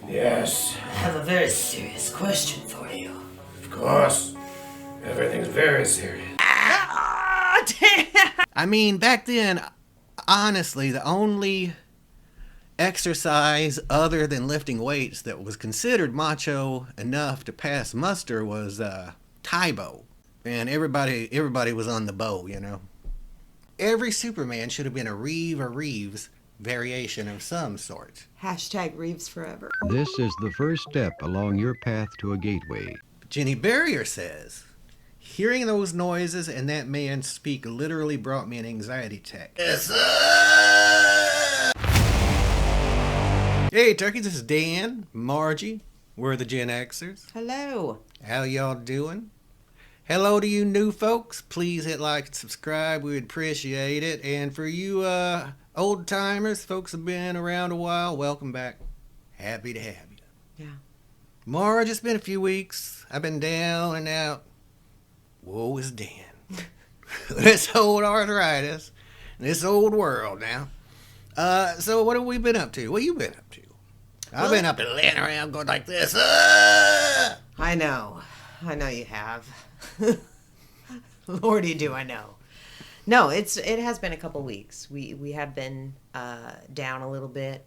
Yes. I have a very serious question for you. Of course. Everything's very serious. I mean, back then, honestly, the only exercise other than lifting weights that was considered macho enough to pass muster was Taibo. And everybody was on the bow, you know. Every Superman should have been a Reeve or Reeves variation of some sort. Hashtag Reeves forever. This is the first step along your path to a gateway. Jenny Barrier says, hearing those noises and that man speak literally brought me an anxiety attack. Yes, Hey, Turkey, this is Dan, Margie. We're the Gen-Xers. Hello. How y'all doing? Hello to you new folks. Please hit like and subscribe. We'd appreciate it. And for you old timers, folks have been around a while, welcome back. Happy to have you. Yeah. Marge, it's been a few weeks. I've been down and out. Woe is Dan. This old arthritis. This old world now. So what have we been up to? What you been up to? I've been up and laying around going like this. I know you have. Lordy, do I know. No, it has been a couple weeks. We have been down a little bit.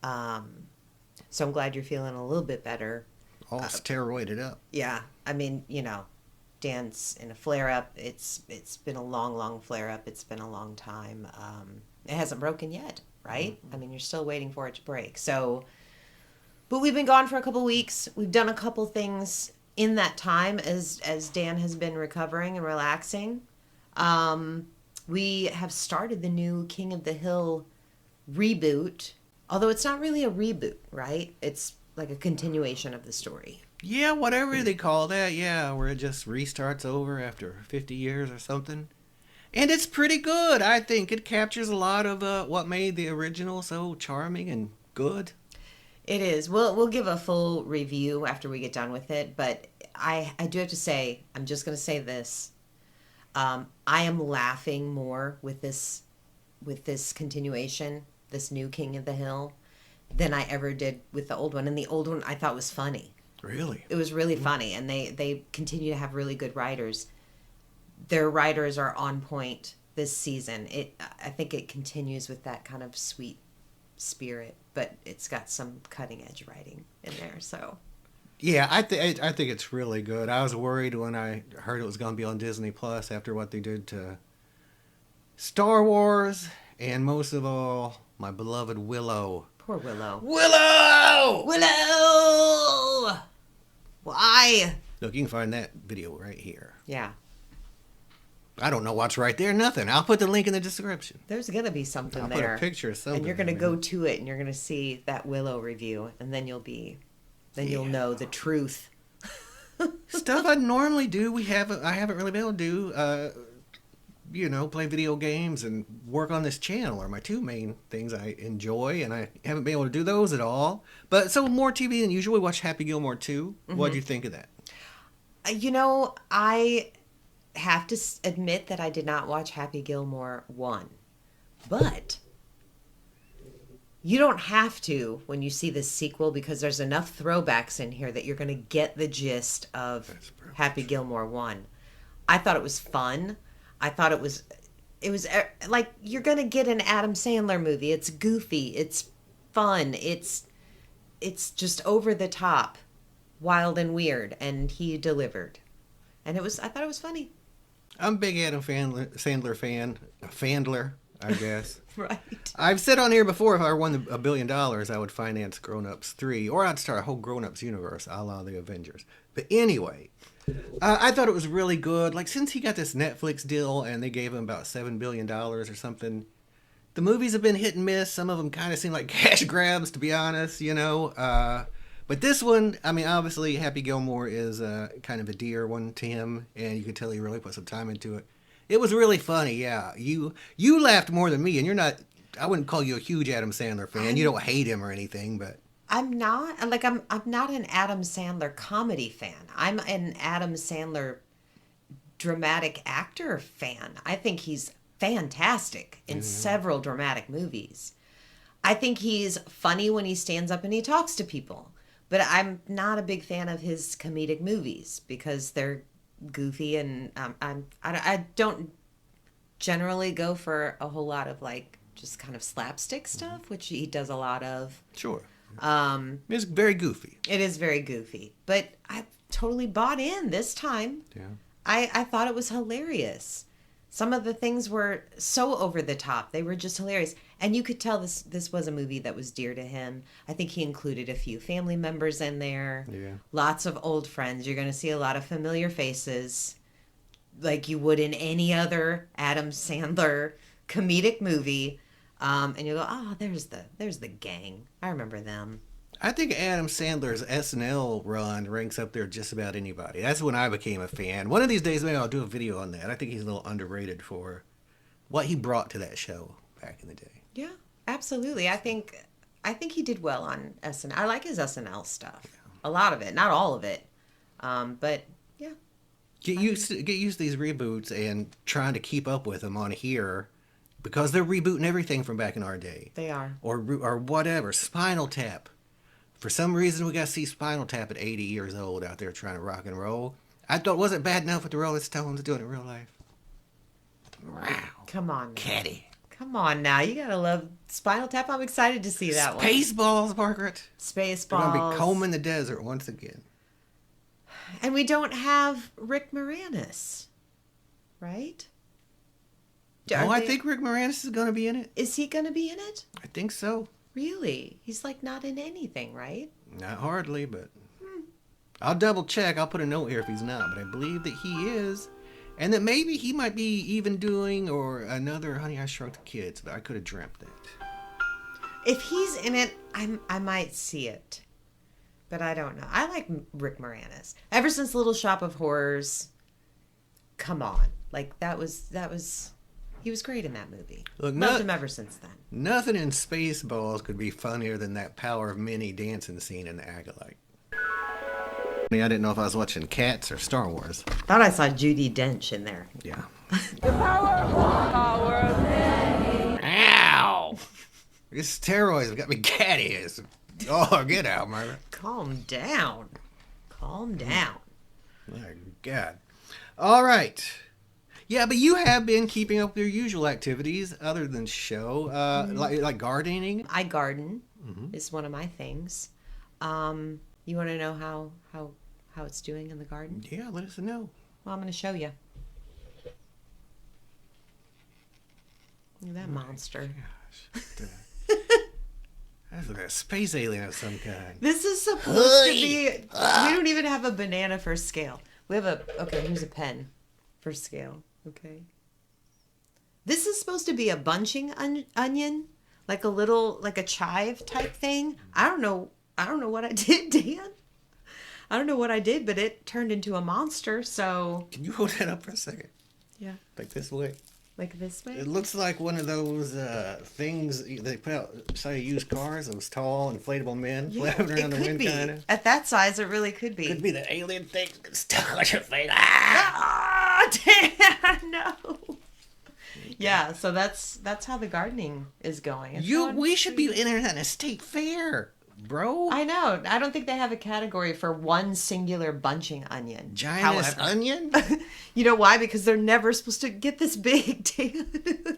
So I'm glad you're feeling a little bit better. All steroided up. Yeah, I mean, you know, Dan's in a flare-up. It's been a long flare-up. It's been a long time. It hasn't broken yet, right? I mean, you're still waiting for it to break. So, but we've been gone for a couple weeks. We've done a couple things in that time as Dan has been recovering and relaxing. We have started the new King of the Hill reboot, although it's not really a reboot, right? It's like a continuation of the story. Yeah, whatever they call that. Yeah, where it just restarts over after 50 years or something. And it's pretty good. I think it captures a lot of what made the original so charming and good. It is. We'll give a full review after we get done with it, but I do have to say, I'm just going to say this. I am laughing more with this continuation, this new King of the Hill, than I ever did with the old one. And the old one I thought was funny. Really? It was really funny, and they continue to have really good writers. Their writers are on point this season. I think it continues with that kind of sweet spirit, but it's got some cutting edge writing in there. So yeah, I think it's really good. I was worried when I heard it was going to be on Disney Plus after what they did to Star Wars, and most of all, my beloved Willow. poor Willow. Willow! Why? Look, you can find that video right here. Yeah. I don't know what's right there. Nothing. I'll put the link in the description. There's going to be something I'll there. put a picture of something. And you're going to in go there. to it and you're going to see that Willow review, and then you'll know the truth. Stuff I normally do. I haven't really been able to do. Play video games and work on this channel are my two main things I enjoy, and I haven't been able to do those at all. But so more TV than usual. We watched Happy Gilmore 2. Mm-hmm. What'd you think of that? I have to admit that I did not watch Happy Gilmore 1. But you don't have to when you see this sequel, because there's enough throwbacks in here that you're going to get the gist of Happy Gilmore 1. I thought it was fun. I thought it was like you're going to get an Adam Sandler movie. It's goofy. It's fun. It's just over the top, wild and weird, and he delivered. And I thought it was funny. I'm a big Adam Sandler fan. Fandler, I guess. Right. I've said on here before, if I won $1 billion, I would finance Grown Ups 3, or I'd start a whole Grown Ups universe, a la the Avengers. But anyway, I thought it was really good. Like, since he got this Netflix deal and they gave him about $7 billion or something, the movies have been hit and miss. Some of them kind of seem like cash grabs, to be honest, But this one, I mean, obviously, Happy Gilmore is kind of a dear one to him, and you could tell he really put some time into it. It was really funny, yeah. You laughed more than me, and you're not. I wouldn't call you a huge Adam Sandler fan. You don't hate him or anything, but I'm not. Like, I'm not an Adam Sandler comedy fan. I'm an Adam Sandler dramatic actor fan. I think he's fantastic in several dramatic movies. I think he's funny when he stands up and he talks to people. But I'm not a big fan of his comedic movies because they're goofy, and I don't generally go for a whole lot of like just kind of slapstick stuff, which he does a lot of. Sure. It's very goofy. It is very goofy, but I totally bought in this time. Yeah. I thought it was hilarious. Some of the things were so over the top. They were just hilarious. And you could tell this was a movie that was dear to him. I think he included a few family members in there. Yeah. Lots of old friends. You're going to see a lot of familiar faces like you would in any other Adam Sandler comedic movie. And you'll go, oh, there's the gang. I remember them. I think Adam Sandler's SNL run ranks up there just about anybody. That's when I became a fan. One of these days, maybe I'll do a video on that. I think he's a little underrated for what he brought to that show back in the day. Yeah, absolutely. I think he did well on SNL. I like his SNL stuff. Yeah. A lot of it, not all of it. But yeah. Get used to these reboots and trying to keep up with them on here because they're rebooting everything from back in our day. They are. Or whatever. Spinal Tap. For some reason, we got to see Spinal Tap at 80 years old out there trying to rock and roll. I thought it wasn't bad enough with the Rolling Stones doing it in real life. Wow. Come on. Catty. Come on now. You got to love Spinal Tap. I'm excited to see that one. Spaceballs, Margaret. Spaceballs. They're going to be combing the desert once again. And we don't have Rick Moranis, right? I think Rick Moranis is going to be in it. Is he going to be in it? I think so. Really? He's like not in anything, right? Not hardly, but I'll double check. I'll put a note here if he's not, but I believe that he is. And that maybe he might be even doing or another Honey, I Shrunk the Kids, but I could have dreamt that. If he's in it, I might see it. But I don't know. I like Rick Moranis. Ever since Little Shop of Horrors, come on. Like that was he was great in that movie. Look, loved him ever since then. Nothing in Spaceballs could be funnier than that Power of Many dancing scene in The Acolyte. I didn't know if I was watching Cats or Star Wars. Thought I saw Judi Dench in there. Yeah. The power of many. Ow! These steroids have got me catty. Oh, get out, Margaret. Calm down. Calm down. My God. All right. Yeah, but you have been keeping up with your usual activities other than show, like gardening. I garden is one of my things. You want to know how it's doing in the garden? Yeah, let us know. Well, I'm going to show you. Look at that monster. Gosh. That's like a space alien of some kind. This is supposed to be... We don't even have a banana for scale. We have okay, here's a pen for scale. Okay. This is supposed to be a bunching onion, like a chive type thing. I don't know what I did, Dan. I don't know what I did, but it turned into a monster, so... Can you hold that up for a second? Yeah. Like this way? Like this way? It looks like one of those things they put out, say, used cars, those tall, inflatable men flapping around the wind, kind of. At that size, it really could be. Could be the alien thing that's stuck on your face. Ah, Dan, no. Yeah, so that's how the gardening is going. We should be entering that in a state fair, bro. I know. I don't think they have a category for one singular bunching onion. Giant onion? You know why? Because they're never supposed to get this big, Dan.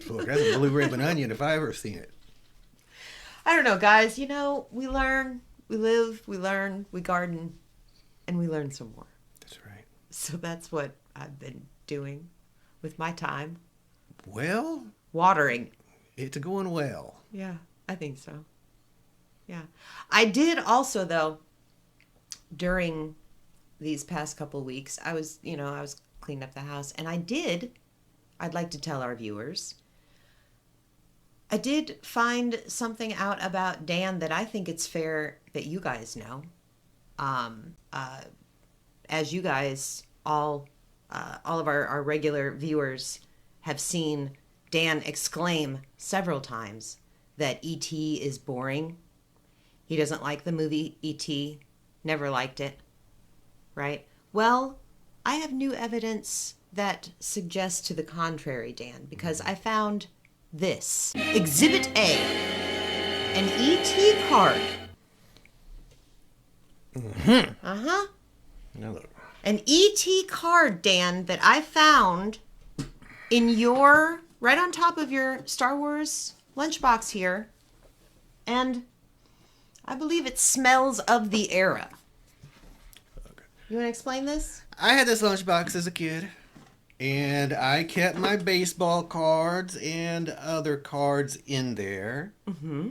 Look, that's a blue ribbon onion if I've ever seen it. I don't know, guys. You know, we learn, we live, we learn, we garden, and we learn some more. That's right. So that's what I've been doing with my time. Well, watering. It's going well. Yeah, I think so. Yeah. I did also, though, during these past couple weeks, I was cleaning up the house, and I'd like to tell our viewers, I did find something out about Dan that I think it's fair that you guys know. As you guys, all of our regular viewers have seen Dan exclaim several times that E.T. is boring. He doesn't like the movie E.T., never liked it, right? Well, I have new evidence that suggests to the contrary, Dan, because I found this. Exhibit A. An ET card. Uh-huh. No. An ET card, Dan, that I found in your, right on top of your Star Wars lunchbox here. And I believe it smells of the era. Okay. You want to explain this? I had this lunchbox as a kid, and I kept my baseball cards and other cards in there. Mm-hmm.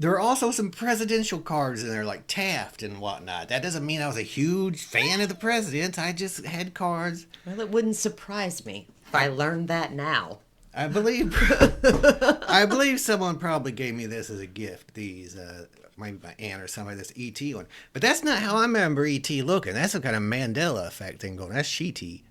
There are also some presidential cards in there, like Taft and whatnot. That doesn't mean I was a huge fan of the presidents. I just had cards. Well, it wouldn't surprise me if I learned that now. I believe someone probably gave me this as a gift. These, maybe my aunt or somebody, this ET one. But that's not how I remember ET looking. That's some kind of Mandela effect thing going. That's She-T.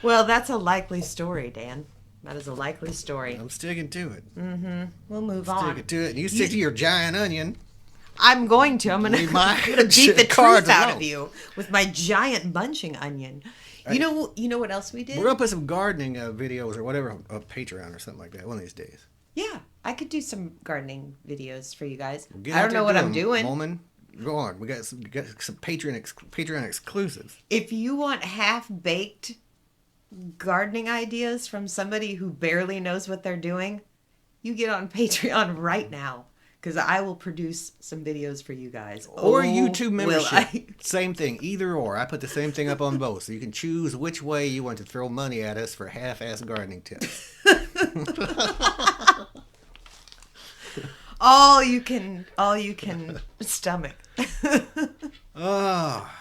Well, that's a likely story, Dan. That is a likely story. I'm sticking to it. Mm-hmm. We'll move on. Sticking to it. And you stick to your giant onion. I'm going to. I'm going Leave my to beat the cards truth out alone. of you with my giant bunching onion. You know what else we did? We're going to put some gardening videos or whatever on Patreon or something like that one of these days. Yeah, I could do some gardening videos for you guys. Get I out don't know there, what I'm doing. Woman, go on. We got some Patreon exclusives. If you want half-baked gardening ideas from somebody who barely knows what they're doing, you get on Patreon right now, because I will produce some videos for you guys. Or Oh, YouTube will membership. I? Same thing, either or. I put the same thing up on both, so you can choose which way you want to throw money at us for half-ass gardening tips. all you can stomach. Oh.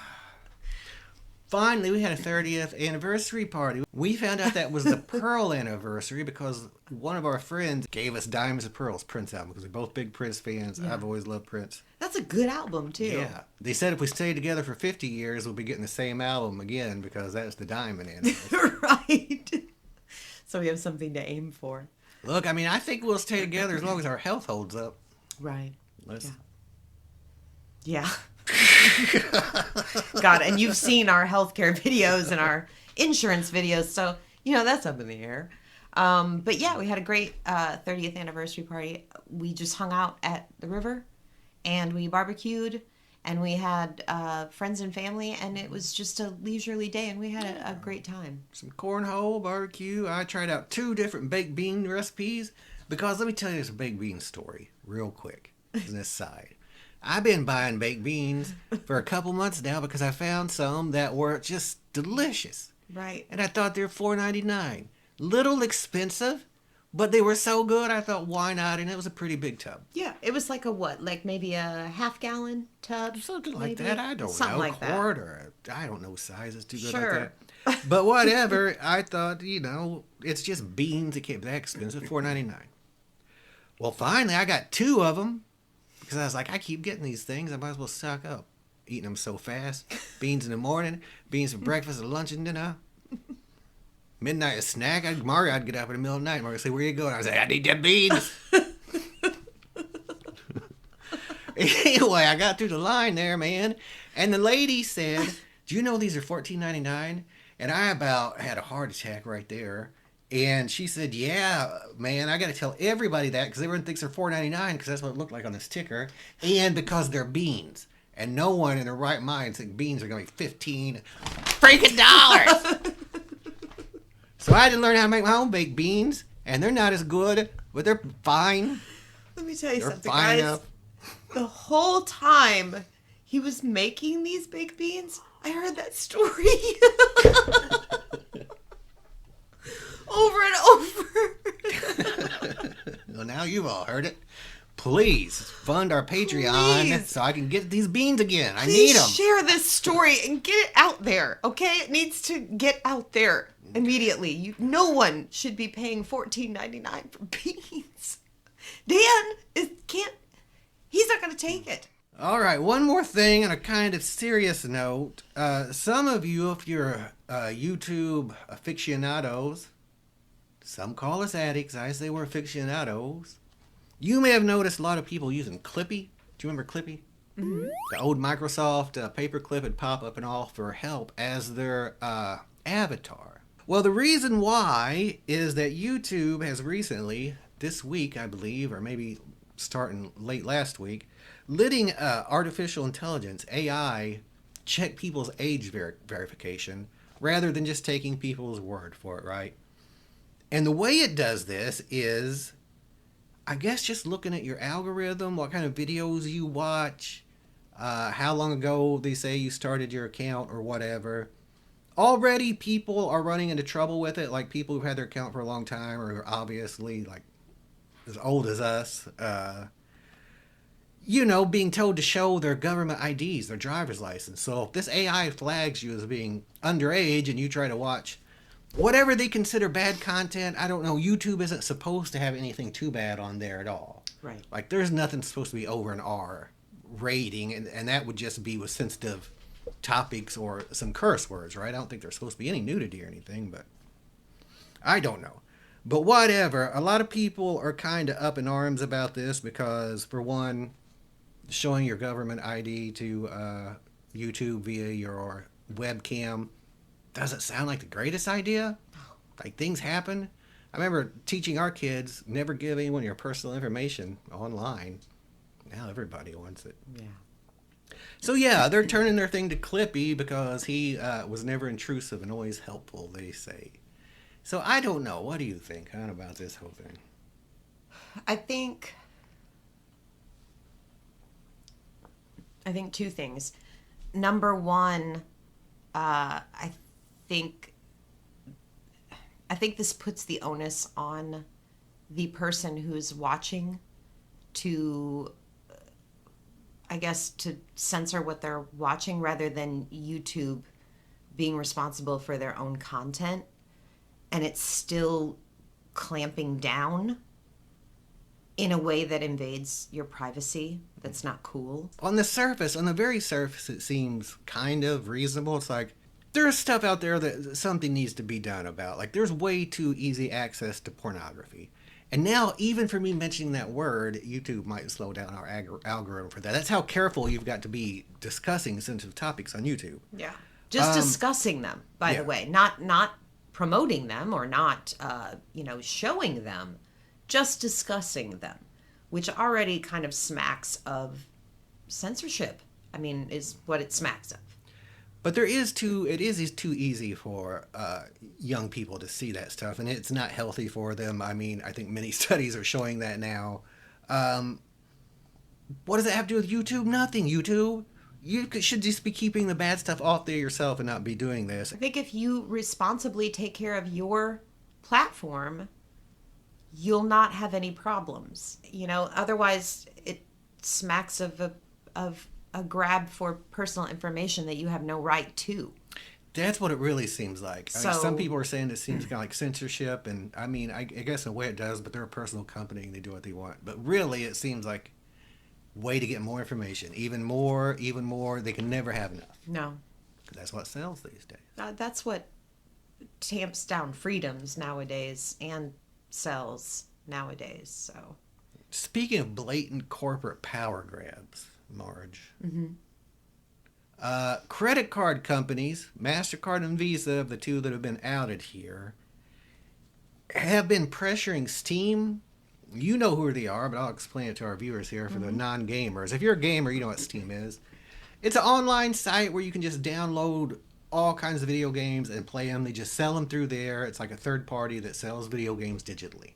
Finally, we had a 30th anniversary party. We found out that was the Pearl anniversary because one of our friends gave us Diamonds and Pearls Prince album because we're both big Prince fans. Yeah. I've always loved Prince. That's a good album too. Yeah. They said if we stay together for 50 years, we'll be getting the same album again because that's the Diamond anniversary. Right. So we have something to aim for. Look, I mean, I think we'll stay together as long as our health holds up. Right. Let's... Yeah. God, and you've seen our healthcare videos and our insurance videos, so you know that's up in the air. But yeah, we had a great 30th anniversary party. We just hung out at the river, and we barbecued, and we had friends and family, and it was just a leisurely day, and we had a great time. Some cornhole, barbecue. I tried out 2 different baked bean recipes because let me tell you this baked bean story real quick as an aside. I've been buying baked beans for a couple months now because I found some that were just delicious. Right. And I thought they were $4.99. Little expensive, but they were so good I thought why not? And it was a pretty big tub. Yeah, it was like a what? Like maybe a half-gallon tub? Something like maybe? that. I don't Something know. like that. Quart or I don't know sizes too good Sure. like that. But whatever. I thought, it's just beans. It can't be that expensive. $4.99. Well, finally, I got 2 of them. Because I was like, I keep getting these things. I might as well stock up. Eating them so fast. Beans in the morning. Beans for breakfast and lunch and dinner. Midnight a snack. I'd get up in the middle of the night. Mario would say, where you going? I was like, I need them beans. Anyway, I got through the line there, man. And the lady said, do you know these are $14.99? And I about had a heart attack right there. And she said, yeah, man, I got to tell everybody that because everyone thinks they're $4.99 because that's what it looked like on the sticker. And because they're beans. And no one in their right mind thinks beans are going to be $15 freaking dollars. So I had to learn how to make my own baked beans. And they're not as good, but they're fine. Let me tell you They're something, fine guys. enough. The whole time he was making these baked beans, I heard that story. Over and over. Well, now you've all heard it. Please fund our Patreon Please. so I can get these beans again. I need them. Please share this story and get it out there, okay? It needs to get out there immediately. No one should be paying $14.99 for beans. Dan he's not going to take it. All right, one more thing on a kind of serious note. Some of you, if you're YouTube aficionados, some call us addicts. I say we're aficionados. You may have noticed a lot of people using Clippy. Do you remember Clippy? Mm-hmm. The old Microsoft paperclip would pop up and all for help as their avatar. Well, the reason why is that YouTube has recently, this week, I believe, or maybe starting late last week, letting artificial intelligence, AI, check people's age verification rather than just taking people's word for it, right? And the way it does this is, I guess, just looking at your algorithm, what kind of videos you watch, how long ago they say you started your account or whatever. Already people are running into trouble with it, like people who've had their account for a long time or are obviously like as old as us, being told to show their government IDs, their driver's license. So if this AI flags you as being underage and you try to watch whatever they consider bad content, I don't know, YouTube isn't supposed to have anything too bad on there at all. Right. Like there's nothing supposed to be over an R rating, and that would just be with sensitive topics or some curse words, right? I don't think there's supposed to be any nudity or anything, but I don't know. But whatever, a lot of people are kind of up in arms about this because, for one, showing your government ID to YouTube via your webcam doesn't sound like the greatest idea. Like, things happen. I remember teaching our kids, never give anyone your personal information online. Now everybody wants it. Yeah. So yeah, they're turning their thing to Clippy because he was never intrusive and always helpful, they say. So I don't know. What do you think, hon, about this whole thing? I think two things. Number one, I think this puts the onus on the person who's watching to, I guess, to censor what they're watching rather than YouTube being responsible for their own content. And it's still clamping down in a way that invades your privacy. That's not cool. On the very surface, it seems kind of reasonable. It's like, there's stuff out there that something needs to be done about. Like, there's way too easy access to pornography. And now, even for me mentioning that word, YouTube might slow down our algorithm for that. That's how careful you've got to be discussing sensitive topics on YouTube. Yeah. Just discussing them, by the way. Not promoting them or not, showing them. Just discussing them, which already kind of smacks of censorship. I mean, is what it smacks of. But it is too easy for young people to see that stuff, and it's not healthy for them. I mean, I think many studies are showing that now. What does that have to do with YouTube? Nothing, YouTube. You should just be keeping the bad stuff off there yourself and not be doing this. I think if you responsibly take care of your platform, you'll not have any problems. Otherwise it smacks of a grab for personal information that you have no right to. That's what it really seems like. So, I mean, some people are saying it seems kind of like censorship, and I mean, I guess in a way it does, but they're a personal company and they do what they want. But really, it seems like a way to get more information, even more. They can never have enough. No. That's what sells these days. That's what tamps down freedoms nowadays and sells nowadays. So, speaking of blatant corporate power grabs, Marge. Mm-hmm. Credit card companies, MasterCard and Visa, the two that have been outed here, have been pressuring Steam. You know who they are, but I'll explain it to our viewers here for the non-gamers. If you're a gamer, you know what Steam is. It's an online site where you can just download all kinds of video games and play them. They just sell them through there. It's like a third party that sells video games digitally.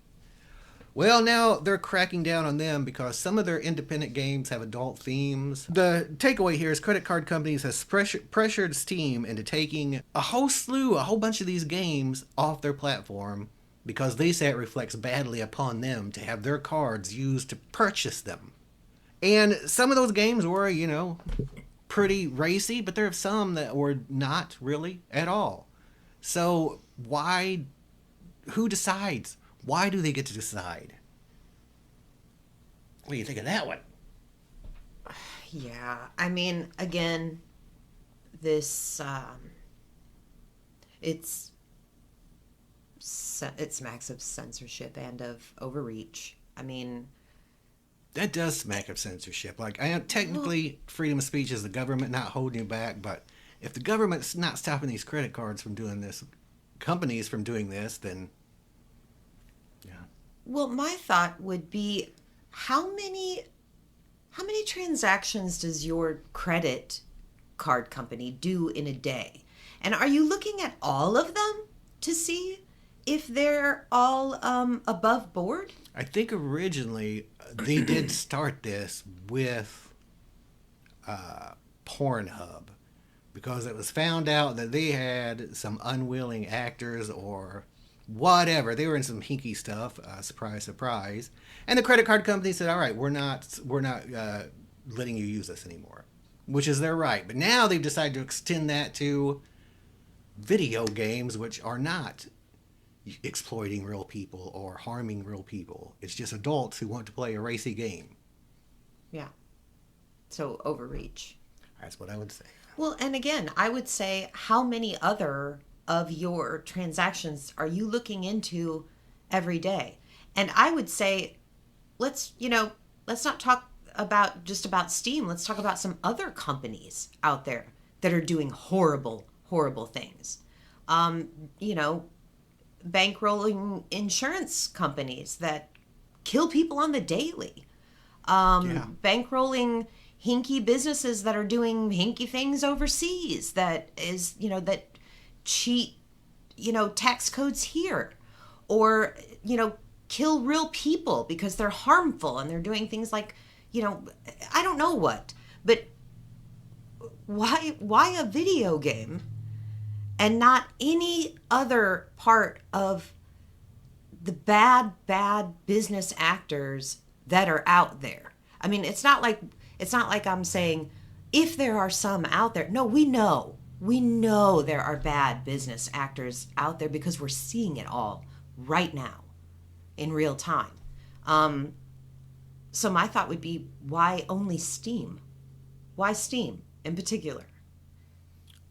Well, now they're cracking down on them because some of their independent games have adult themes. The takeaway here is credit card companies has pressured Steam into taking a whole bunch of these games off their platform because they say it reflects badly upon them to have their cards used to purchase them. And some of those games were, pretty racy, but there are some that were not really at all. So who decides? Why do they get to decide? What do you think of that one? Yeah, I mean, again, this it smacks of censorship and of overreach. I mean, that does smack of censorship. Like, I know technically freedom of speech is the government not holding you back, but if the government's not stopping these credit cards from doing this, companies from doing this, then yeah. Well, my thought would be, how many transactions does your credit card company do in a day? And are you looking at all of them to see if they're all above board? I think originally they did start this with Pornhub, because it was found out that they had some unwilling actors or whatever. They were in some hinky stuff, surprise, surprise. And the credit card company said, all right, we're not letting you use this anymore, which is their right. But now they've decided to extend that to video games, which are not exploiting real people or harming real people. It's just adults who want to play a racy game. Yeah. So overreach. That's what I would say. Well, and again, I would say, how many other of your transactions are you looking into every day? And I would say, let's not talk about just about Steam. Let's talk about some other companies out there that are doing horrible, horrible things. Bankrolling insurance companies that kill people on the daily. Bankrolling hinky businesses that are doing hinky things overseas, that cheat, tax codes here, or, kill real people because they're harmful and they're doing things like, I don't know what, but why a video game and not any other part of the bad business actors that are out there? I mean, it's not like I'm saying if there are some out there. No, we know there are bad business actors out there because we're seeing it all right now in real time. So my thought would be, why only Steam? Why Steam in particular?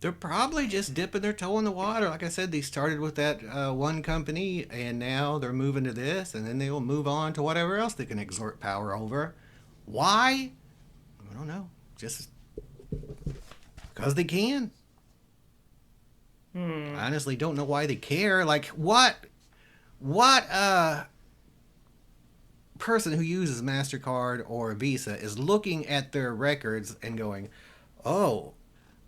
They're probably just dipping their toe in the water. Like I said, they started with that one company, and now they're moving to this, and then they will move on to whatever else they can exert power over. Why? I don't know. Just because they can. I honestly don't know why they care. Like, what person who uses MasterCard or Visa is looking at their records and going, oh,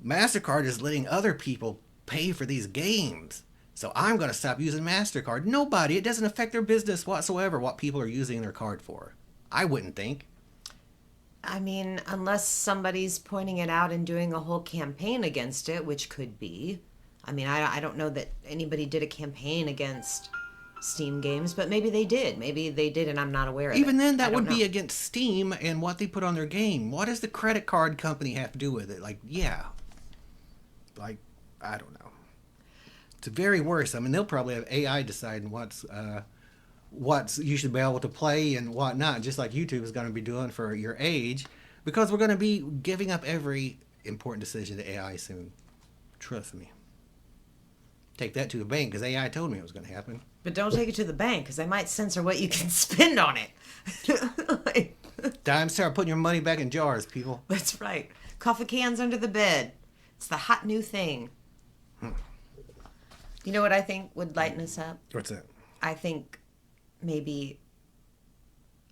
MasterCard is letting other people pay for these games, so I'm going to stop using MasterCard. Nobody. It doesn't affect their business whatsoever what people are using their card for. I wouldn't think. I mean, unless somebody's pointing it out and doing a whole campaign against it, which could be. I mean, I don't know that anybody did a campaign against Steam games, but maybe they did. Maybe they did, and I'm not aware of it. Even then, that would be know. against Steam and what they put on their game. What does the credit card company have to do with it? Like, yeah. Like, I don't know. It's very worse. I mean, they'll probably have AI deciding what's you should be able to play and what not, just like YouTube is going to be doing for your age, because we're going to be giving up every important decision to AI soon. Trust me. Take that to the bank, because AI told me it was going to happen. But don't take it to the bank, because they might censor what you can spend on it. Time to start putting your money back in jars, people. That's right. Coffee cans under the bed. It's the hot new thing. You know what I think would lighten us up? What's that? I think maybe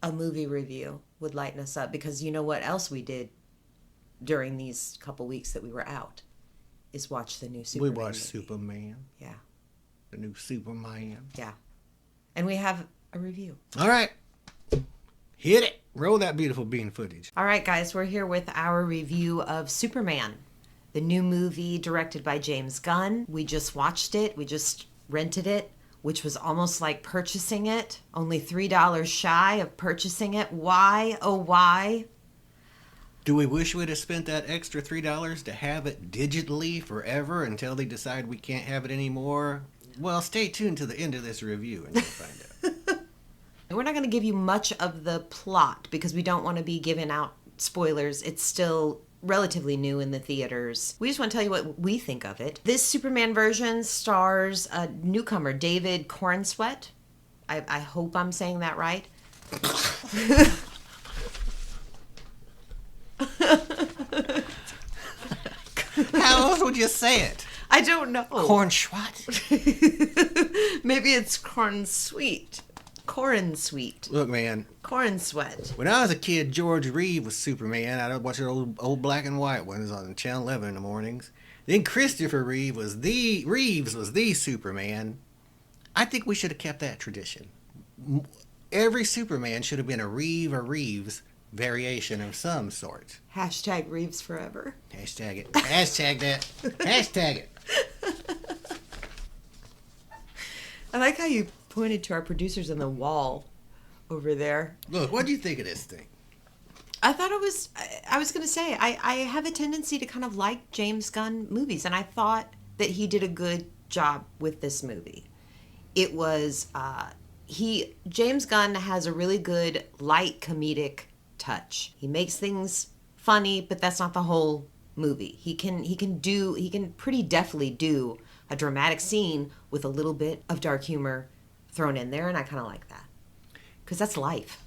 a movie review would lighten us up, because you know what else we did during these couple weeks that we were out is watch the new Superman. We watched movie. Superman. Yeah. The new Superman. Yeah. And we have a review. All right. Hit it. Roll that beautiful bean footage. All right, guys, we're here with our review of Superman, the new movie directed by James Gunn. We just watched it. We just rented it, which was almost like purchasing it. Only $3 shy of purchasing it. Why? Oh, why? Do we wish we'd have spent that extra $3 to have it digitally forever until they decide we can't have it anymore? Well, stay tuned to the end of this review and you'll find out. We're not going to give you much of the plot because we don't want to be giving out spoilers. It's still relatively new in the theaters. We just want to tell you what we think of it. This Superman version stars a newcomer, David Cornsweet. I hope I'm saying that right. How else would you say it? I don't know. Corn Schwat? Maybe it's corn sweet. Corn sweet. Look, man. Corn sweat. When I was a kid, George Reeves was Superman. I'd watch the old black and white ones on Channel 11 in the mornings. Then Christopher Reeve was the Superman. I think we should have kept that tradition. Every Superman should have been a Reeve or Reeves variation of some sort. Hashtag Reeves forever. Hashtag it. Hashtag that. Hashtag it. I like how you pointed to our producers on the wall over there. Look, what do you think of this thing? I thought it was, I was going to say, I have a tendency to kind of like James Gunn movies, and I thought that he did a good job with this movie. It was, James Gunn has a really good light comedic touch. He makes things funny, but that's not the whole movie. He can pretty deftly do a dramatic scene with a little bit of dark humor thrown in there, and I kind of like that. Because that's life.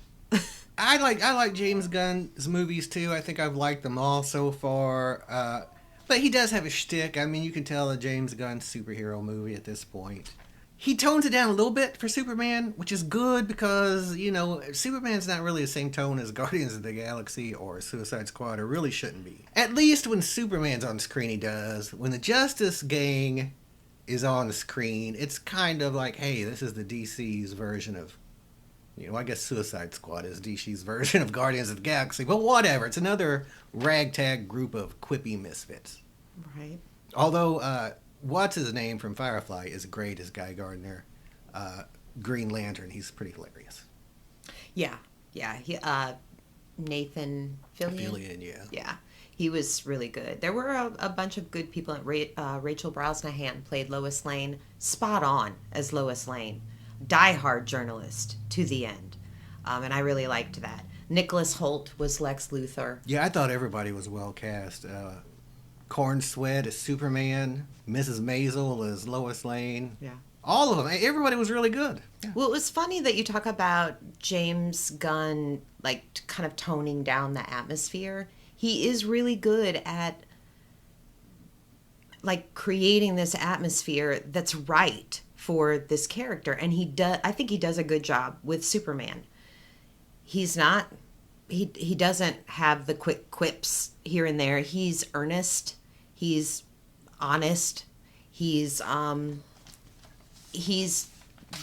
I like James Gunn's movies too. I think I've liked them all so far. But he does have a shtick. I mean, you can tell a James Gunn superhero movie at this point. He tones it down a little bit for Superman, which is good because, you know, Superman's not really the same tone as Guardians of the Galaxy or Suicide Squad, or really shouldn't be. At least when Superman's on screen, he does. When the Justice Gang is on the screen, it's kind of like, hey, this is the DC's version of, you know, I guess Suicide Squad is DC's version of Guardians of the Galaxy, but whatever. It's another ragtag group of quippy misfits. Right. Although, what's his name from Firefly is great as Guy Gardner. Green Lantern, he's pretty hilarious. Yeah. He, Nathan Fillion. Yeah. Yeah. He was really good. There were a bunch of good people. Rachel Brosnahan played Lois Lane, spot on as Lois Lane. Die-hard journalist to the end. And I really liked that. Nicholas Hoult was Lex Luthor. Yeah, I thought everybody was well cast. Corn Sweat as Superman, Mrs. Maisel as Lois Lane. Yeah. All of them. Everybody was really good. Yeah. Well, it was funny that you talk about James Gunn, like, kind of toning down the atmosphere. He is really good at, like, creating this atmosphere that's right for this character. And I think he does a good job with Superman. He doesn't have the quick quips here and there. He's earnest. He's honest. He's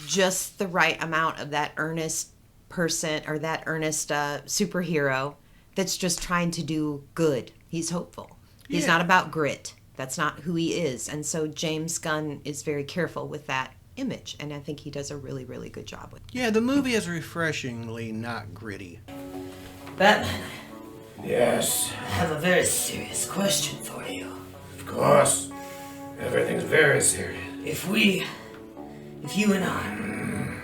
just the right amount of that earnest person, or that earnest superhero that's just trying to do good. He's hopeful. He's not about grit. That's not who he is. And so James Gunn is very careful with that image, and I think he does a really, really good job with it. Yeah, the movie is refreshingly not gritty. Batman, Yes, I have a very serious question for you. of course. Everything's very serious. If you and I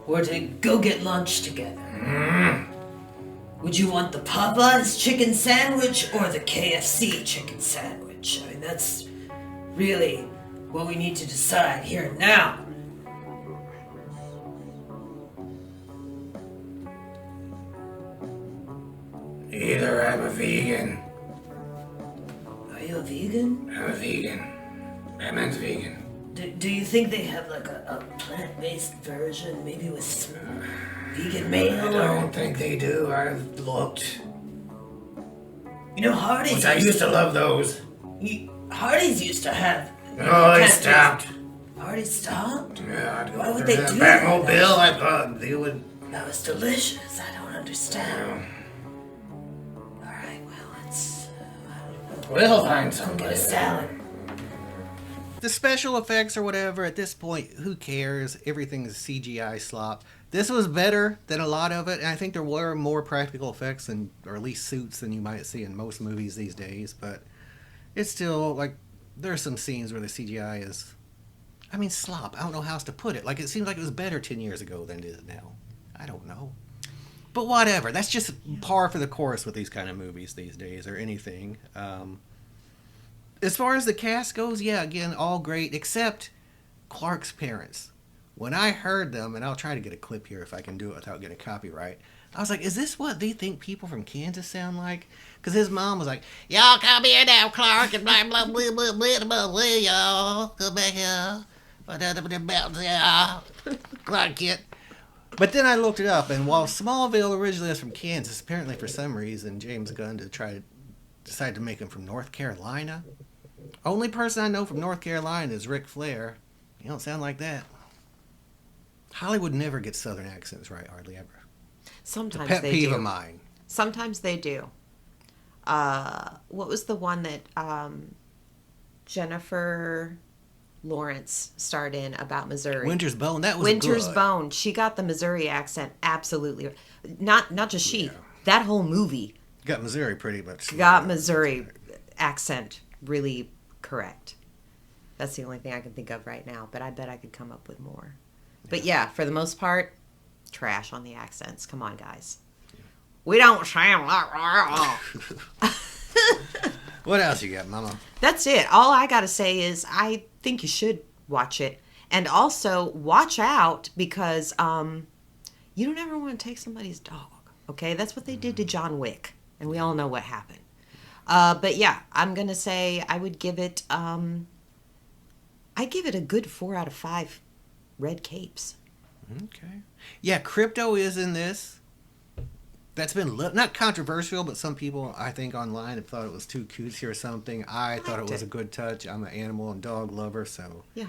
were to go get lunch together, would you want the Popeyes chicken sandwich or the KFC chicken sandwich? I mean, that's really what we need to decide here and now. Either I'm a vegan. Are you a vegan? I'm a vegan. Batman's vegan. Do you think they have like a plant-based version, maybe with some vegan mayo? I don't think they do. I've looked. You know, Hardee's. Which I used to love those. Hardee's used to have. No, they stopped. Hardee's stopped? Yeah, I'd go Why would through they the do that? Batmobile. I thought they would. That was delicious. I don't understand. Alright, well, let's We'll find get somebody. a salad. The special effects or whatever, at this point, who cares? Everything is CGI slop. This was better than a lot of it, and I think there were more practical effects, or at least suits, than you might see in most movies these days, but it's still, like, there are some scenes where the CGI is, I mean, slop. I don't know how else to put it. Like, it seems like it was better 10 years ago than it is now. I don't know. But whatever. That's just par for the course with these kind of movies these days, or anything. As far as the cast goes, yeah, again, all great, except Clark's parents. When I heard them, and I'll try to get a clip here if I can do it without getting copyright, I was like, is this what they think people from Kansas sound like? Because his mom was like, y'all come here now, Clark, and blah, blah, blah, blah, blah, blah, blah, y'all. Come back here. Clark Kent. But then I looked it up, and while Smallville originally is from Kansas, apparently for some reason James Gunn decided to make him from North Carolina. Only person I know from North Carolina is Ric Flair. You don't sound like that. Hollywood never gets Southern accents right, hardly ever. Sometimes Pet they peeve do. of mine. Sometimes they do. What was the one that Jennifer Lawrence starred in about Missouri? Winter's Bone. That was Winter's good. Bone. She got the Missouri accent absolutely. Not just she. Yeah. That whole movie Got Missouri pretty much. got Missouri accent really correct. That's the only thing I can think of right now, but I bet I could come up with more. But yeah, for the most part, trash on the accents. Come on, guys. We don't sound like... What else you got, Mama? That's it. All I got to say is I think you should watch it. And also, watch out because you don't ever want to take somebody's dog. Okay? That's what they did to John Wick. And we all know what happened. But yeah, I'm going to say I would give it... I give it a good 4 out of 5 red capes. Okay. Yeah, crypto is in this. That's been not controversial, but some people, I think, online have thought it was too cutesy or something. I thought it was a good touch. I'm an animal and dog lover, so... Yeah.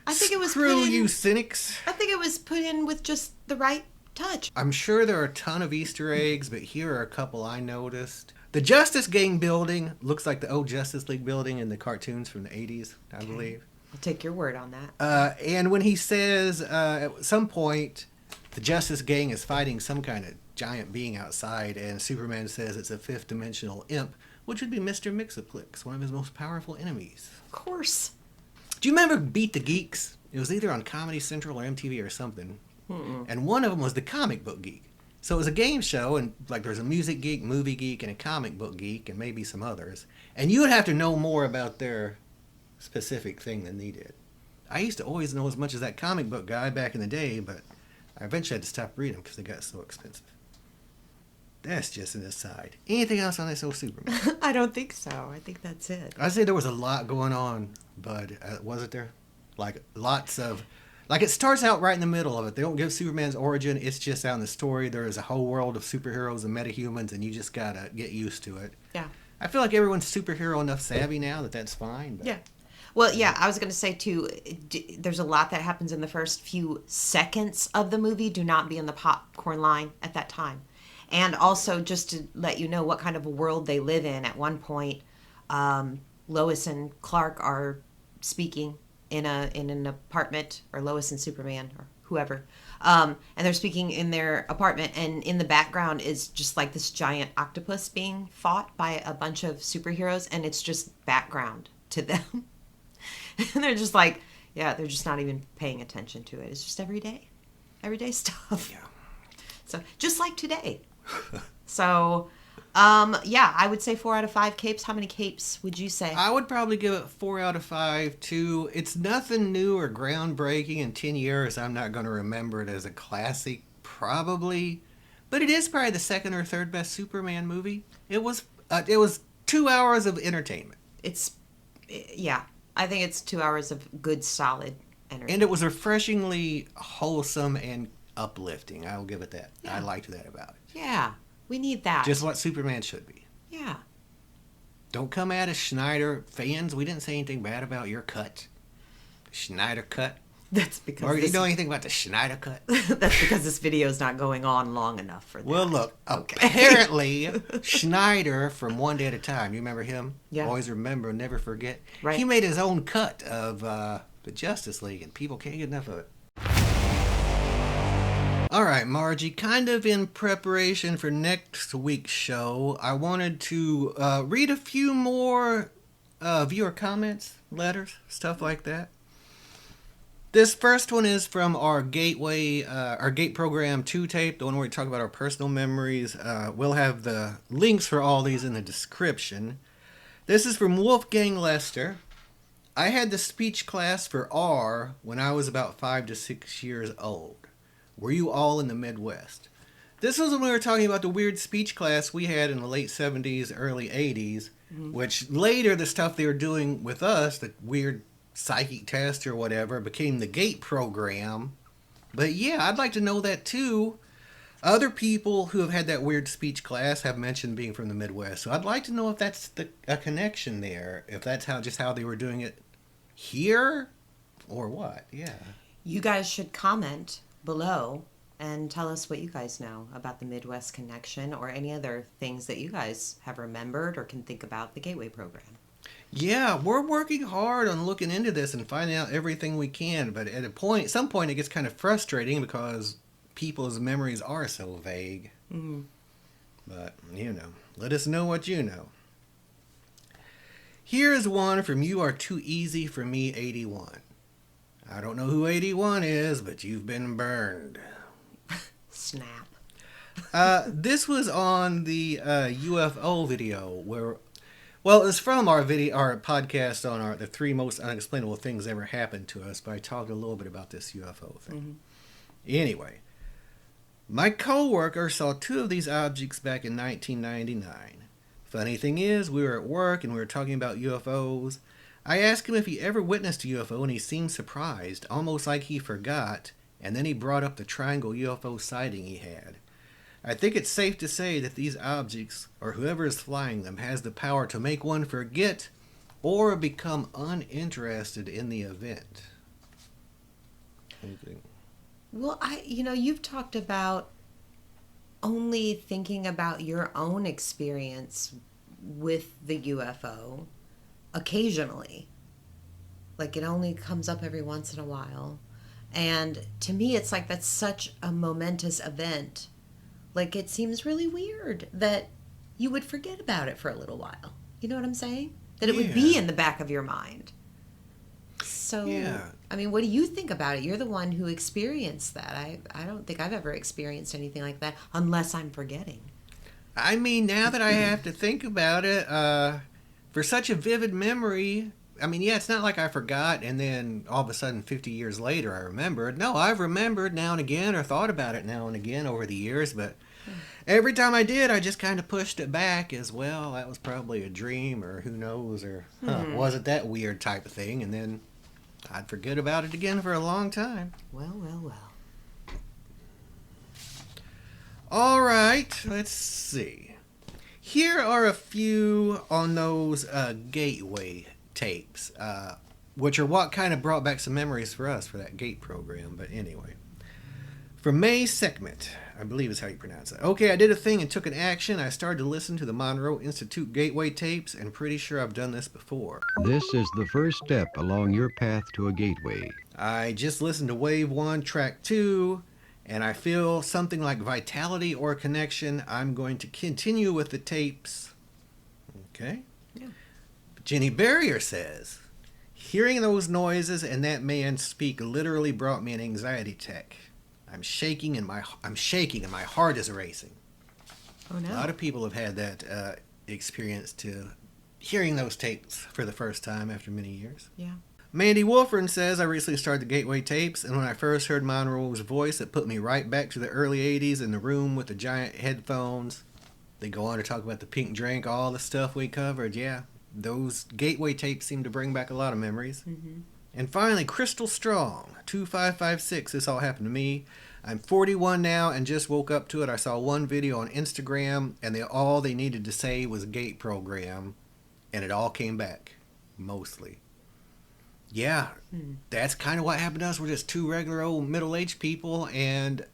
I think it was Screw put in, you cynics. I think it was put in with just the right touch. I'm sure there are a ton of Easter eggs, but here are a couple I noticed. The Justice Gang building looks like the old Justice League building in the cartoons from the 80s, I believe. I'll take your word on that. And when he says at some point the Justice Gang is fighting some kind of giant being outside, and Superman says it's a fifth dimensional imp, which would be Mr. Mxyzptlk, one of his most powerful enemies. Of course. Do you remember Beat the Geeks? It was either on Comedy Central or MTV or something. And one of them was the Comic Book Geek. So it was a game show, and like there was a music geek, movie geek, and a comic book geek, and maybe some others. And you would have to know more about their specific thing than they did. I used to always know as much as that comic book guy back in the day, but I eventually had to stop reading them because they got so expensive. That's just an aside. Anything else on this old Superman? I don't think so. I think that's it. I'd say there was a lot going on, Bud. Wasn't there? Like lots of... Like it starts out right in the middle of it. They don't give Superman's origin. It's just out in the story. There is a whole world of superheroes and metahumans, and you just gotta get used to it. Yeah. I feel like everyone's superhero enough savvy now that that's fine. But... Yeah. Well, yeah, I was going to say, too, there's a lot that happens in the first few seconds of the movie. Do not be in the popcorn line at that time. And also, just to let you know what kind of a world they live in, at one point, Lois and Clark are speaking in an apartment, or Lois and Superman, or whoever. And they're speaking in their apartment, and in the background is just like this giant octopus being fought by a bunch of superheroes, and it's just background to them. And they're just like, yeah, they're just not even paying attention to it. It's just everyday stuff. Yeah. So just like today. So, yeah, I would say 4 out of 5 capes. How many capes would you say? I would probably give it 4 out of 5 too. It's nothing new or groundbreaking. In 10 years, I'm not going to remember it as a classic, probably. But it is probably the second or third best Superman movie. It was 2 hours of entertainment. Yeah. I think it's 2 hours of good, solid entertainment. And it was refreshingly wholesome and uplifting. I will give it that. Yeah. I liked that about it. Yeah. We need that. Just what Superman should be. Yeah. Don't come at us, Schneider fans. We didn't say anything bad about your cut. Schneider cut. That's because Or you know anything about the Schneider cut? That's because this video is not going on long enough for that. Well, look, apparently Schneider from One Day at a Time, you remember him? Yeah. Always remember, never forget. Right. He made his own cut of the Justice League, and people can't get enough of it. All right, Margie, kind of in preparation for next week's show, I wanted to read a few more viewer comments, letters, stuff like that. This first one is from our Gateway, our Gate Program 2 tape, the one where we talk about our personal memories. We'll have the links for all these in the description. This is from Wolfgang Lester. I had the speech class for R when I was about 5 to 6 years old. Were you all in the Midwest? This was when we were talking about the weird speech class we had in the late 70s, early 80s, which later the stuff they were doing with us, the weird psychic test or whatever, became the GATE program. But yeah, I'd like to know that too. Other people who have had that weird speech class have mentioned being from the Midwest, so I'd like to know if that's a connection there, if that's how they were doing it here, or what. Yeah. You guys should comment below and tell us what you guys know about the Midwest connection or any other things that you guys have remembered or can think about the Gateway program. Yeah, we're working hard on looking into this and finding out everything we can, but at some point it gets kind of frustrating because people's memories are so vague. But, let us know what you know. Here is one from You Are Too Easy for Me 81. I don't know who 81 is, but you've been burned. Snap. This was on the UFO video where, well, it's from our podcast on the 3 most unexplainable things ever happened to us, but I talked a little bit about this UFO thing. Anyway, my coworker saw 2 of these objects back in 1999. Funny thing is, we were at work and we were talking about UFOs. I asked him if he ever witnessed a UFO and he seemed surprised, almost like he forgot, and then he brought up the triangle UFO sighting he had. I think it's safe to say that these objects, or whoever is flying them, has the power to make one forget or become uninterested in the event. Anything? Well, you've talked about only thinking about your own experience with the UFO occasionally. Like, it only comes up every once in a while. And to me, it's like that's such a momentous event. Like, it seems really weird that you would forget about it for a little while. You know what I'm saying? That it would be in the back of your mind. So, I mean, what do you think about it? You're the one who experienced that. I don't think I've ever experienced anything like that, unless I'm forgetting. I mean, now that I have to think about it, for such a vivid memory, I mean, yeah, it's not like I forgot and then all of a sudden 50 years later I remembered. No, I've remembered now and again or thought about it now and again over the years, but every time I did, I just kind of pushed it back as, well, that was probably a dream or who knows, or was it that weird type of thing, and then I'd forget about it again for a long time. Well. All right, let's see. Here are a few on those Gateway tapes, which are what kind of brought back some memories for us for that GATE program. But anyway, from May Segment, I believe is how you pronounce it. Okay, I did a thing and took an action. I started to listen to the Monroe Institute Gateway tapes, and pretty sure I've done this before. This is the first step along your path to a gateway. I just listened to Wave 1, Track 2, and I feel something like vitality or connection. I'm going to continue with the tapes. Okay? Yeah. Jenny Barrier says, hearing those noises and that man speak literally brought me an anxiety attack. I'm shaking and my heart is racing. Oh no. A lot of people have had that experience to hearing those tapes for the first time after many years. Yeah. Mandy Wolfern says, I recently started the Gateway tapes, and when I first heard Monroe's voice, it put me right back to the early 80s in the room with the giant headphones. They go on to talk about the pink drink, all the stuff we covered. Yeah, those Gateway tapes seem to bring back a lot of memories. Mm-hmm. And finally, Crystal Strong, 2556. This all happened to me. I'm 41 now and just woke up to it. I saw one video on Instagram, and all they needed to say was GATE program, and it all came back, mostly. Yeah, that's kind of what happened to us. We're just 2 regular old middle-aged people, and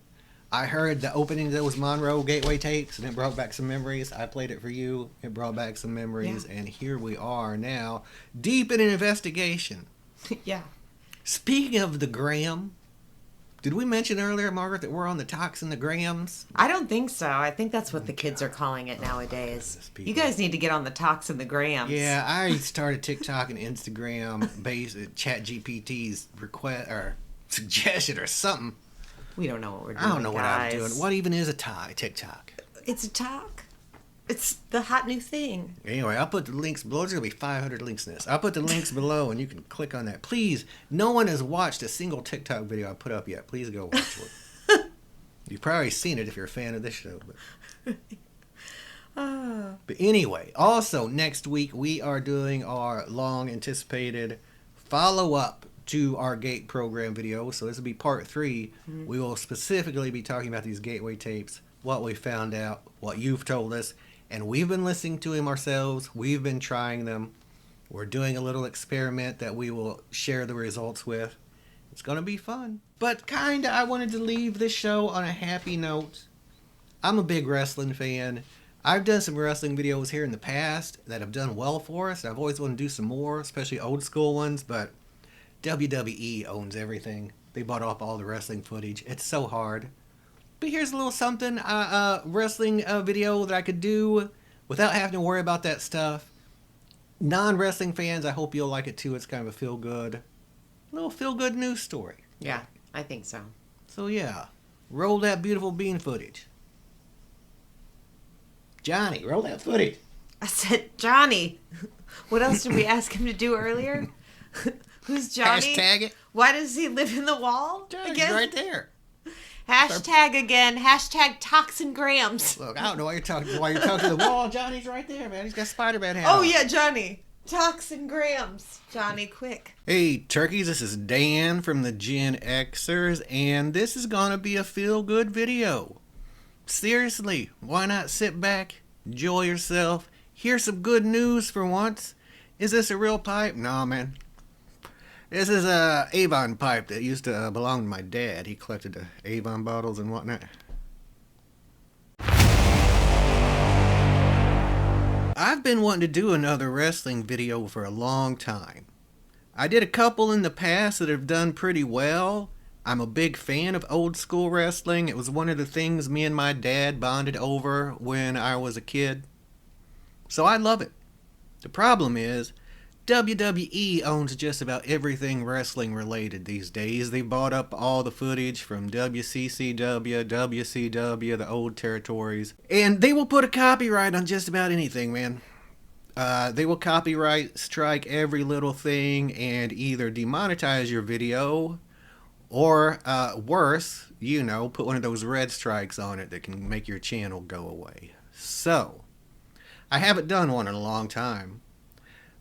I heard the opening of those Monroe Gateway tapes, and it brought back some memories. I played it for you. It brought back some memories, and here we are now, deep in an investigation. Yeah. Speaking of the gram, did we mention earlier, Margaret, that we're on the Tox and the Grams? I don't think so. I think that's what the kids are calling it nowadays. You guys need to get on the Tox and the Grams. Yeah, I started TikTok and Instagram based at ChatGPT's request or suggestion or something. We don't know what we're doing. I don't know guys. what I'm doing. What even is a TikTok? It's a talk. It's the hot new thing. Anyway, I'll put the links below. There's going to be 500 links in this. I'll put the links below, and you can click on that. Please, no one has watched a single TikTok video I put up yet. Please go watch one. You've probably seen it if you're a fan of this show. But anyway, also next week we are doing our long-anticipated follow-up to our gate program video. So this will be part 3. Mm-hmm. We will specifically be talking about these gateway tapes, what we found out, what you've told us, and we've been listening to them ourselves. We've been trying them. We're doing a little experiment that we will share the results with. It's going to be fun. But kinda, I wanted to leave this show on a happy note. I'm a big wrestling fan. I've done some wrestling videos here in the past that have done well for us. I've always wanted to do some more, especially old school ones, but WWE owns everything. They bought up all the wrestling footage. It's so hard. But here's a little something, wrestling video that I could do without having to worry about that stuff. Non-wrestling fans, I hope you'll like it too. It's kind of a feel-good, little feel-good news story. Yeah, I think so. So yeah, roll that beautiful bean footage. Johnny, roll that footage. I said, Johnny. What else did we ask him to do earlier? Who's Johnny? Hashtag it. Why does he live in the wall? Johnny's again? right there. Hashtag again. Hashtag toxin grams. Look, I don't know why you're talking to the wall. Johnny's right there, man. He's got Spider-Man hat Oh, on. yeah, Johnny. Toxin grams. Johnny, quick. Hey, turkeys, this is Dan from the Gen-Xers, and this is gonna be a feel-good video. Seriously, why not sit back, enjoy yourself, hear some good news for once? Is this a real pipe? Nah, man. This is a Avon pipe that used to belong to my dad. He collected the Avon bottles and whatnot. I've been wanting to do another wrestling video for a long time. I did a couple in the past that have done pretty well. I'm a big fan of old school wrestling. It was one of the things me and my dad bonded over when I was a kid. So I love it. The problem is, WWE owns just about everything wrestling related these days. They bought up all the footage from WCCW, WCW, the old territories. And they will put a copyright on just about anything, man. They will copyright strike every little thing and either demonetize your video or, worse, put one of those red strikes on it that can make your channel go away. So, I haven't done one in a long time.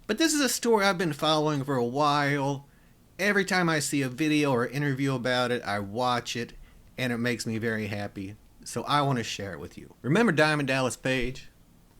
But this is a story I've been following for a while. Every time I see a video or interview about it, I watch it, and it makes me very happy. So I want to share it with you. Remember Diamond Dallas Page?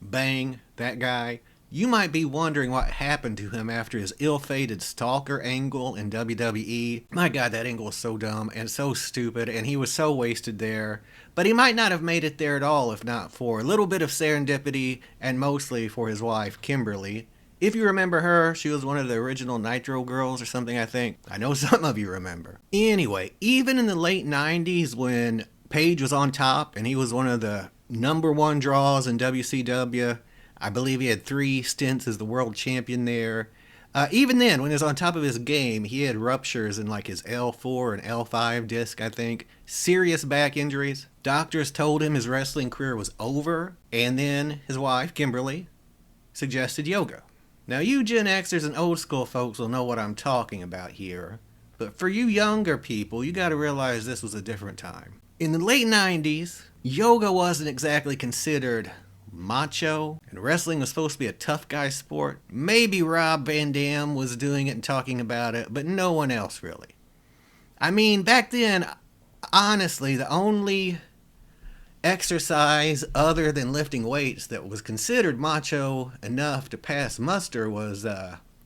Bang, that guy. You might be wondering what happened to him after his ill-fated stalker angle in WWE. My God, that angle was so dumb and so stupid, and he was so wasted there. But he might not have made it there at all if not for a little bit of serendipity, and mostly for his wife, Kimberly. If you remember her, she was one of the original Nitro girls or something, I think. I know some of you remember. Anyway, even in the late 90s when Page was on top and he was one of the #1 draws in WCW, I believe he had 3 stints as the world champion there. Even then, when he was on top of his game, he had ruptures in like his L4 and L5 disc, I think. Serious back injuries. Doctors told him his wrestling career was over. And then his wife, Kimberly, suggested yoga. Now, you Gen Xers and old school folks will know what I'm talking about here. But for you younger people, you gotta realize this was a different time. In the late 90s, yoga wasn't exactly considered macho, and wrestling was supposed to be a tough guy sport. Maybe Rob Van Dam was doing it and talking about it, but no one else really. I mean, back then, honestly, the only exercise other than lifting weights that was considered macho enough to pass muster was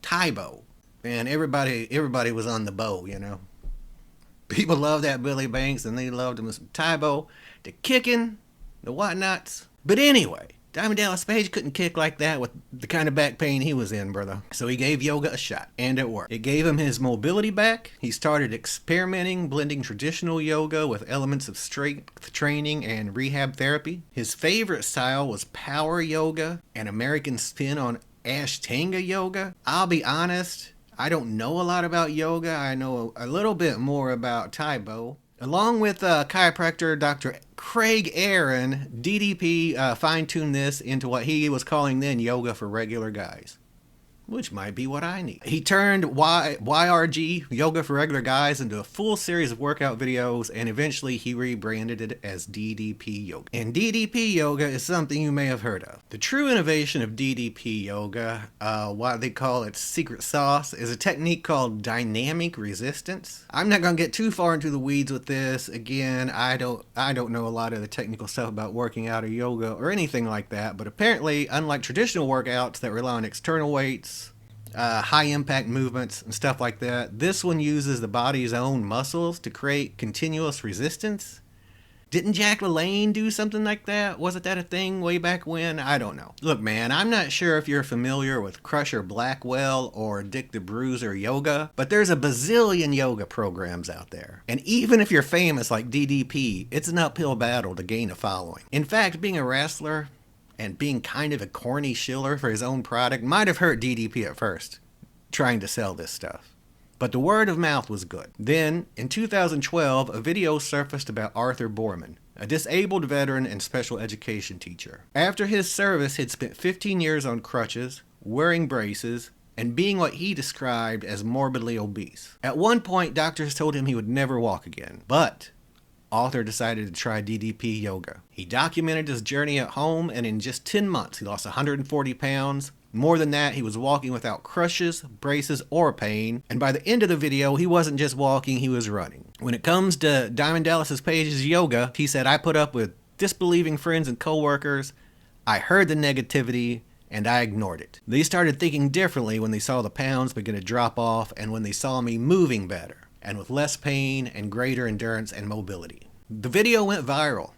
Taibo. And everybody was on the bow, People loved that Billy Banks, and they loved him some Taibo, the kicking, the whatnots. But anyway, Diamond Dallas Page couldn't kick like that with the kind of back pain he was in, brother. So he gave yoga a shot, and it worked. It gave him his mobility back. He started experimenting, blending traditional yoga with elements of strength training and rehab therapy. His favorite style was power yoga and American spin on Ashtanga yoga. I'll be honest, I don't know a lot about yoga. I know a little bit more about Taibo. Along with chiropractor Dr. Craig Aaron, DDP fine-tuned this into what he was calling then yoga for regular guys. which might be what I need. He turned YRG, Yoga for Regular Guys, into a full series of workout videos, and eventually he rebranded it as DDP Yoga. And DDP Yoga is something you may have heard of. The true innovation of DDP Yoga, what they call its secret sauce, is a technique called dynamic resistance. I'm not going to get too far into the weeds with this. Again, I don't know a lot of the technical stuff about working out or yoga or anything like that, but apparently, unlike traditional workouts that rely on external weights, high impact movements and stuff like that, this one uses the body's own muscles to create continuous resistance. Didn't Jack LaLanne do something like that? Wasn't that a thing way back when? I don't know. Look, man, I'm not sure if you're familiar with Crusher Blackwell or Dick the Bruiser yoga, but there's a bazillion yoga programs out there. And even if you're famous like DDP, it's an uphill battle to gain a following. In fact, being a wrestler and being kind of a corny shiller for his own product might have hurt DDP at first, trying to sell this stuff. But the word of mouth was good. Then, in 2012, a video surfaced about Arthur Borman, a disabled veteran and special education teacher. After his service, he'd spent 15 years on crutches, wearing braces, and being what he described as morbidly obese. At one point, doctors told him he would never walk again. But Arthur decided to try DDP yoga. He documented his journey at home, and in just 10 months, he lost 140 pounds. More than that, he was walking without crutches, braces, or pain. And by the end of the video, he wasn't just walking, he was running. When it comes to Diamond Dallas Page's yoga, he said, I put up with disbelieving friends and coworkers. I heard the negativity, and I ignored it. They started thinking differently when they saw the pounds begin to drop off and when they saw me moving better and with less pain and greater endurance and mobility. The video went viral.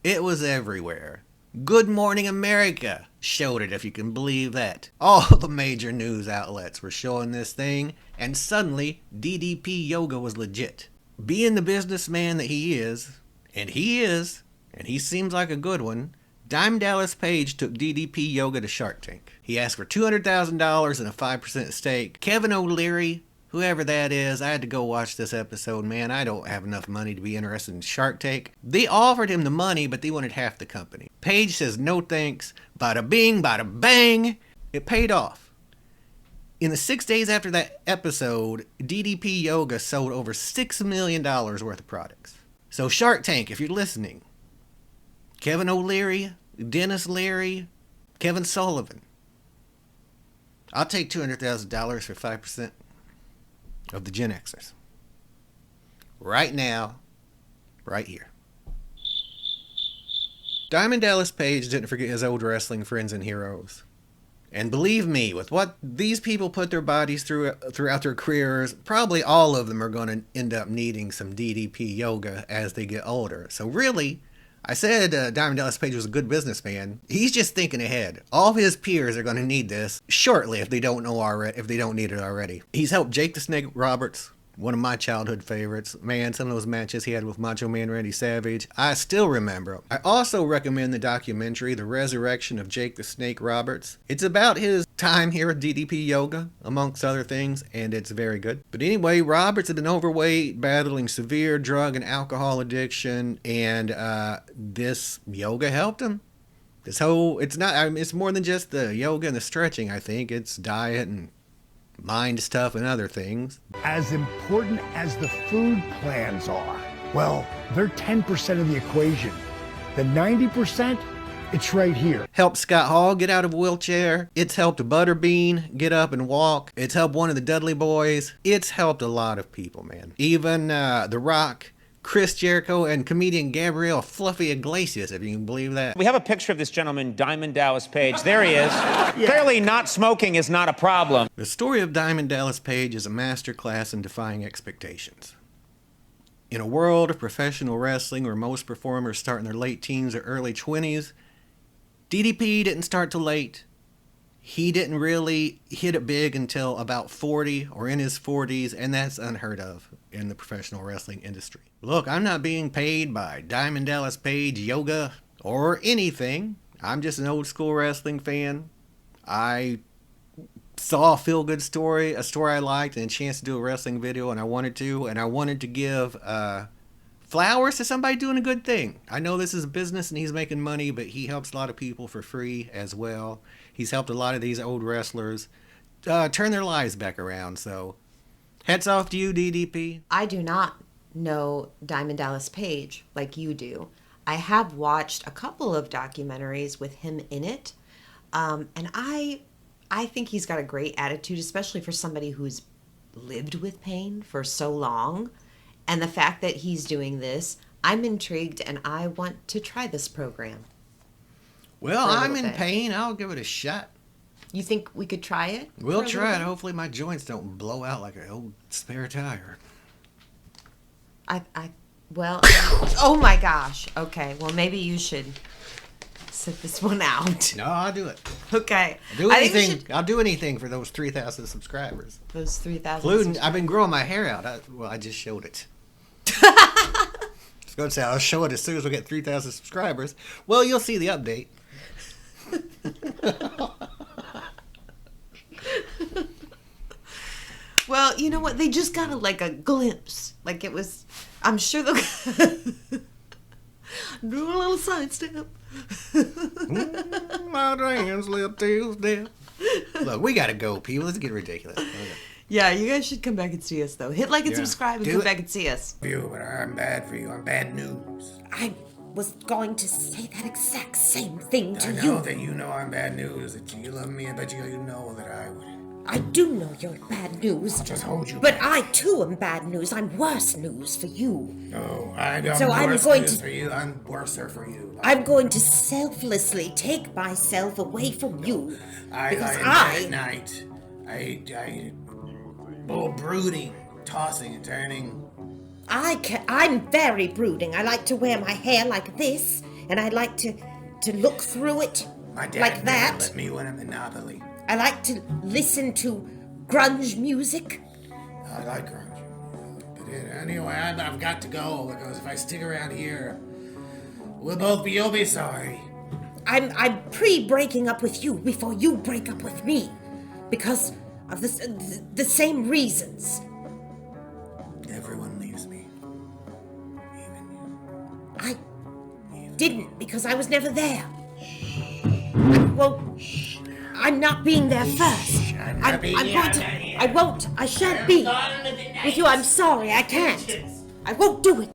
It was everywhere. Good Morning America showed it, if you can believe that. All the major news outlets were showing this thing, and suddenly DDP Yoga was legit. Being the businessman that he is, and he seems like a good one, Diamond Dallas Page took DDP Yoga to Shark Tank. He asked for $200,000 and a 5% stake. Kevin O'Leary, whoever that is, I had to go watch this episode, man. I don't have enough money to be interested in Shark Tank. They offered him the money, but they wanted half the company. Page says no thanks. Bada bing, bada bang. It paid off. In the 6 days after that episode, DDP Yoga sold over $6 million worth of products. So Shark Tank, if you're listening, Kevin O'Leary, Dennis Leary, Kevin Sullivan, I'll take $200,000 for 5%. Of the Gen-Xers. Right now, right here. Diamond Dallas Page didn't forget his old wrestling friends and heroes. And believe me, with what these people put their bodies through throughout their careers, probably all of them are going to end up needing some DDP yoga as they get older. So really, I said Diamond Dallas Page was a good businessman. He's just thinking ahead. All of his peers are going to need this shortly if they don't need it already. He's helped Jake the Snake Roberts, one of my childhood favorites. Man, some of those matches he had with Macho Man Randy Savage, I still remember. I also recommend the documentary, The Resurrection of Jake the Snake Roberts. It's about his time here at DDP Yoga, amongst other things, and it's very good. But anyway, Roberts had been overweight, battling severe drug and alcohol addiction, and this yoga helped him. It's more than just the yoga and the stretching, I think. It's diet and mind stuff and other things. As important as the food plans are, well, they're 10% of the equation. The 90%, it's right here. Helped Scott Hall get out of a wheelchair. It's helped Butterbean get up and walk. It's helped one of the Dudley Boys. It's helped a lot of people, man. Even The Rock, Chris Jericho, and comedian Gabrielle Fluffy Iglesias, if you can believe that. We have a picture of this gentleman, Diamond Dallas Page. There he is. Clearly not smoking is not a problem. The story of Diamond Dallas Page is a masterclass in defying expectations. In a world of professional wrestling where most performers start in their late teens or early 20s, DDP didn't start till late. He didn't really hit it big until about 40 or in his 40s, and that's unheard of in the professional wrestling industry. Look, I'm not being paid by Diamond Dallas Page Yoga or anything. I'm just an old school wrestling fan. I saw a feel-good story, a story I liked, and a chance to do a wrestling video, and I wanted to give flowers to somebody doing a good thing. I know this is a business and he's making money, but he helps a lot of people for free as well. He's helped a lot of these old wrestlers turn their lives back around. So, hats off to you, DDP. I do not know Diamond Dallas Page like you do. I have watched a couple of documentaries with him in it, and I think he's got a great attitude, especially for somebody who's lived with pain for so long. And the fact that he's doing this, I'm intrigued, and I want to try this program. Well, For a I'm little in bit. pain. I'll give it a shot. You think we could try it? We'll for a try it. little Hopefully my joints don't blow out like an old spare tire. Well, oh my gosh. Okay, well, maybe you should sit this one out. No, I'll do it. Okay. Do I think we anything. should- I'll do anything for those 3,000 subscribers. Those 3,000. Including, I've been growing my hair out. I just showed it. I was going to say I'll show it as soon as we get 3,000 subscribers. Well, you'll see the update. Well, you know what? They just got a glimpse. Like it was, I'm sure they'll do a little sidestep. My trans little tail's dead. Look, we got to go, people. Let's get ridiculous. Okay. Yeah, you guys should come back and see us, though. Hit like and Yeah. subscribe and Do come it. back and see us. For you, but I'm bad for you. I'm bad news. I was going to say that exact same thing to I know you. that you know I'm bad news. That you love me. I bet you know that I would. I do know you're bad news. Just hold you. But I too am bad news. I'm worse news for you. No, I don't. So I'm worse going news to- for you. I'm worser for you. I'm going to selflessly take myself away from you. Because at night. I brooding, tossing and turning. I'm very brooding. I like to wear my hair like this, and I like to look through it My dad like never that. let me win a Monopoly. I like to listen to grunge music. I like grunge. But anyway, I've got to go because if I stick around here, you'll be sorry. I'm pre-breaking up with you before you break up with me, because of the same reasons. Everyone leaves me. Even you. I didn't, because I was never there. Well, I'm not being there first. I'm not being I'm here, going to. I'm not here. I won't. I shan't be with you. I'm sorry. I can't. I won't do it.